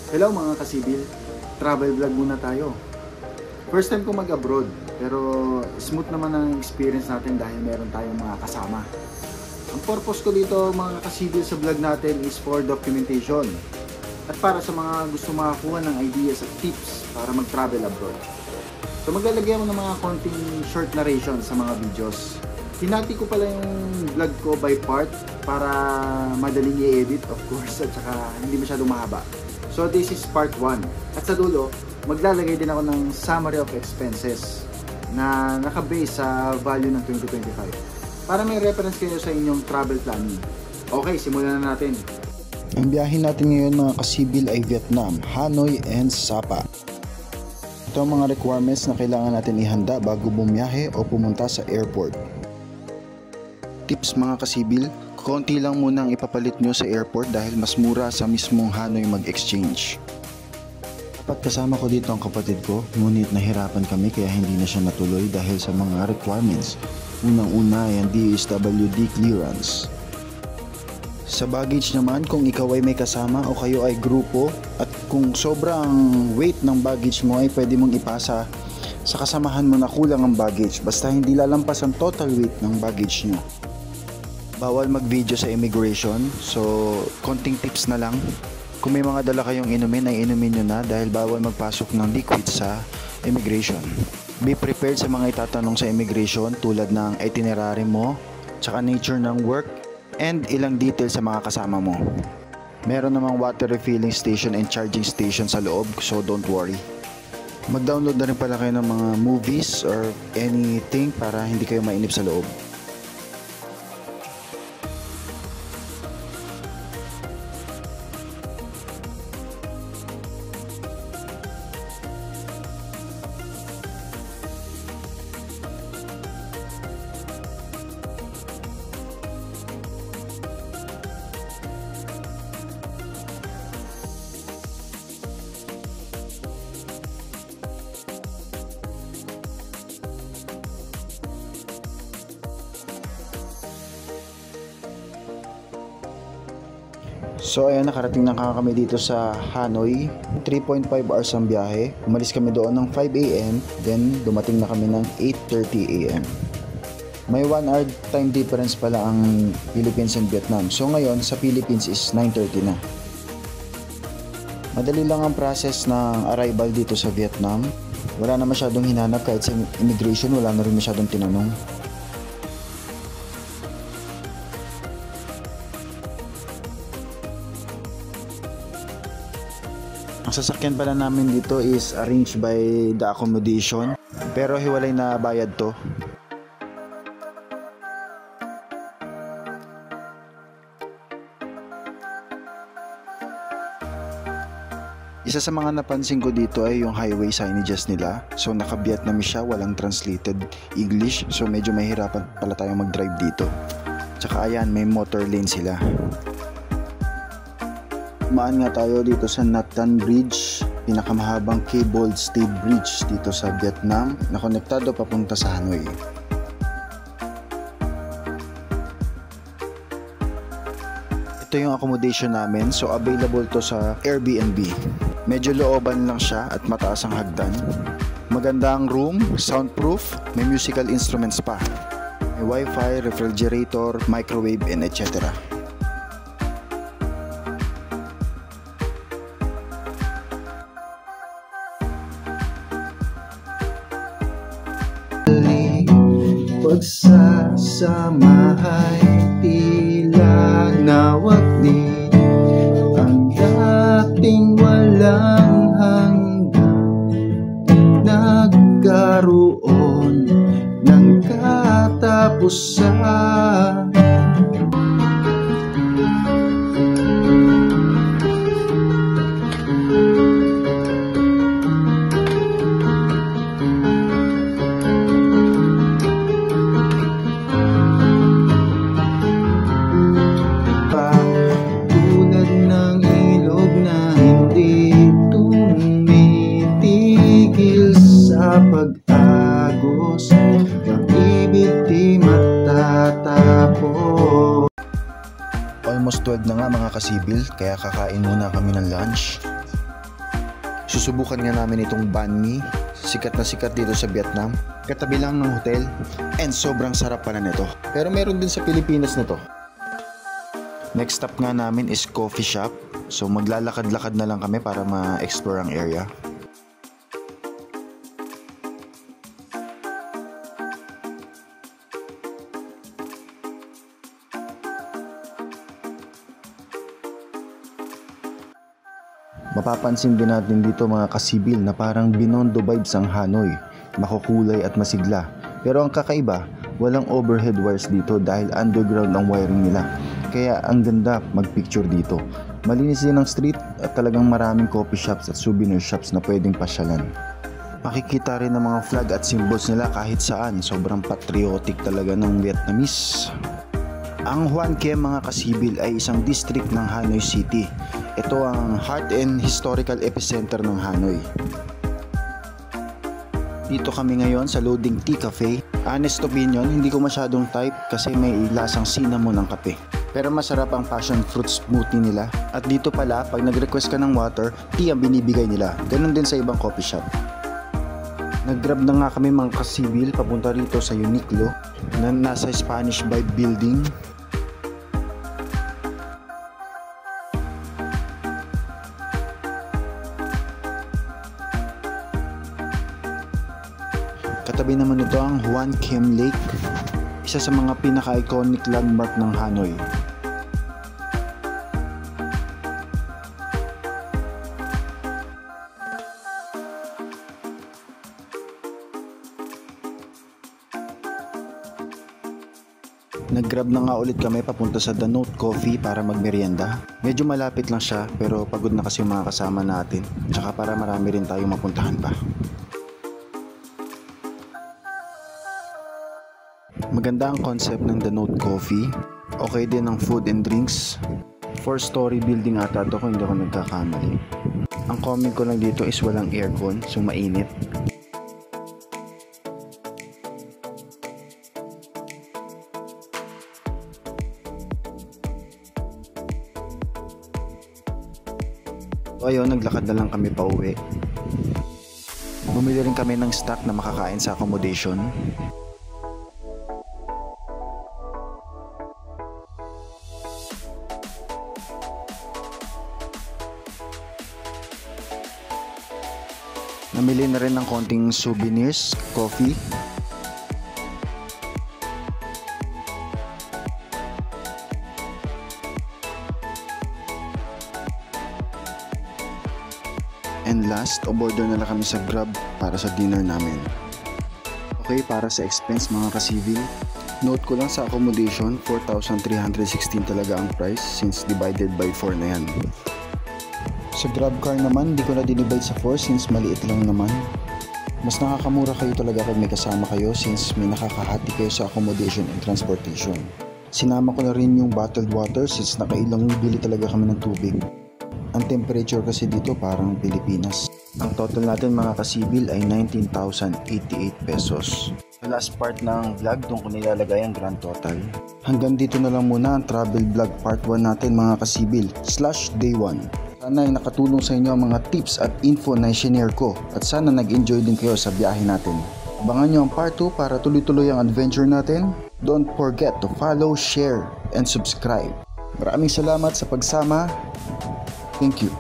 Hello mga kasibil, travel vlog muna tayo. First time ko mag-abroad, pero smooth naman ang experience natin dahil meron tayong mga kasama. Ang purpose ko dito mga kasibil sa vlog natin is for documentation at para sa mga gusto makakuha ng ideas at tips para mag-travel abroad. So maglalagay mo ng mga konting short narration sa mga videos. Hinati ko pala yung vlog ko by part para madaling i-edit of course at saka hindi masyadong mahaba. So this is part 1. At sa dulo, maglalagay din ako ng summary of expenses na nakabase sa value ng 2025 para may reference kayo sa inyong travel planning. Okay, simulan na natin. Ang biyahe natin ngayon mga kasibil ay Vietnam, Hanoi and Sapa. Ito ang mga requirements na kailangan natin ihanda bago bumiyahe o pumunta sa airport. Tips mga kasibil, konti lang muna ang ipapalit nyo sa airport dahil mas mura sa mismong Hanoi mag-exchange. Dapat kasama ko dito ang kapatid ko, ngunit nahirapan kami kaya hindi na siya natuloy dahil sa mga requirements. Unang-una ay ang DSWD clearance. Sa baggage naman, kung ikaw ay may kasama o kayo ay grupo at kung sobrang weight ng baggage mo ay pwede mong ipasa sa kasamahan mo na kulang ang baggage basta hindi lalampas ang total weight ng baggage nyo. Bawal mag-video sa immigration, so konting tips na lang. Kung may mga dala kayong inumin ay inumin nyo na dahil bawal magpasok ng liquid sa immigration. Be prepared sa mga itatanong sa immigration tulad ng itinerary mo, tsaka nature ng work, and ilang details sa mga kasama mo. Meron namang water refilling station and charging station sa loob, so don't worry. Mag-download na rin pala kayo ng mga movies or anything para hindi kayo mainip sa loob. So ayan, nakarating na kami dito sa Hanoi. 3.5 hours ang biyahe. Umalis kami doon ng 5 AM, then dumating na kami ng 8:30 AM. May 1 hour time difference pala ang Philippines and Vietnam. So ngayon sa Philippines is 9:30 na. Madali lang ang process ng arrival dito sa Vietnam. Wala na masyadong hinanap kahit sa immigration, wala na rin masyadong tinanong. Ang sasakyan pala namin dito is arranged by the accommodation, pero hiwalay na bayad to. Isa sa mga napansin ko dito ay yung highway signages nila. So naka-Vietnamese siya, walang translated English, so medyo mahirapan pala tayong mag-drive dito. Tsaka ayan, may motor lane sila. Maan nga tayo dito sa Nhat Hanh Bridge, pinakamahabang cable stayed bridge dito sa Vietnam na konektado papunta sa Hanoi. Ito yung accommodation namin, so available to sa Airbnb. Medyo looban lang siya at mataas ang hagdan. Maganda ang room, soundproof, may musical instruments pa. May wifi, refrigerator, microwave, and etc. Pagsasamahay tila nawagli ang dating walang hanggan, nagkaroon ng katapusan. Pag-agos, pag-ibig di matatapos. Almost 12 na nga mga kasibil, kaya kakain muna kami ng lunch. Susubukan nga namin itong banh mi, sikat na sikat dito sa Vietnam. Katabi lang ng hotel and sobrang sarap pala nito. Pero meron din sa Pilipinas nito. Next stop nga namin is coffee shop. So maglalakad-lakad na lang kami para ma-explore ang area. Mapapansin din natin dito mga kasibil na parang Binondo vibes ang Hanoi, makukulay at masigla. Pero ang kakaiba, walang overhead wires dito dahil underground ang wiring nila. Kaya ang ganda magpicture dito. Malinis din ang street at talagang maraming coffee shops at souvenir shops na pwedeng pasyalan. Makikita rin ang mga flag at symbols nila kahit saan, sobrang patriotic talaga ng Vietnamese. Ang Hoan Kiem mga kasibil ay isang district ng Hanoi City. Ito ang heart and historical epicenter ng Hanoi. Dito kami ngayon sa Loading Tea Cafe. Honest opinion, hindi ko masyadong type kasi may lasang cinnamon ang kape. Pero masarap ang passion fruit smoothie nila. At dito pala, pag nag-request ka ng water, tea ang binibigay nila. Ganon din sa ibang coffee shop. Nag-grab na nga kami mga kasibil papunta rito sa Uniqlo na nasa Spanish Vibe Building. Katabi naman ito ang Hoan Kiem Lake, isa sa mga pinaka-iconic landmark ng Hanoi. Nag-grab na nga ulit kami papunta sa The Note Coffee para magmerienda. Medyo malapit lang siya pero pagod na kasi yung mga kasama natin. Tsaka para marami rin tayong mapuntahan pa. Maganda ang concept ng The Note Coffee. Okay din ang food and drinks. 4-story building ata ito kung hindi ako nagkakamali. Ang comment ko lang dito is walang aircon, so mainit. So ayun, naglakad na lang kami pa uwi. Bumili rin kami ng stock na makakain sa accommodation. Namili na rin ng konting souvenirs, coffee. And last, o-order na lang kami sa Grab para sa dinner namin. Okay, para sa expense mga kasivil, note ko lang sa accommodation, 4,316 talaga ang price since divided by 4 na yan. Sa Grab car naman, di ko na dinivide sa 4 since maliit lang naman. Mas nakakamura kayo talaga pag may kasama kayo since may nakakahati kayo sa accommodation and transportation. Sinama ko na rin yung bottled water since nakailang bili talaga kami ng tubig. Ang temperature kasi dito parang Pilipinas. Ang total natin mga kasibil ay 19,088 pesos. Sa last part ng vlog, doon ko nilalagay ang grand total. Hanggang dito na lang muna ang travel vlog part 1 natin mga kasibil /day 1. Sana ay nakatulong sa inyo ang mga tips at info na i-share ko at sana nag-enjoy din kayo sa biyahe natin. Abangan nyo ang part 2 para tuloy-tuloy ang adventure natin. Don't forget to follow, share, and subscribe. Maraming salamat sa pagsama. Thank you.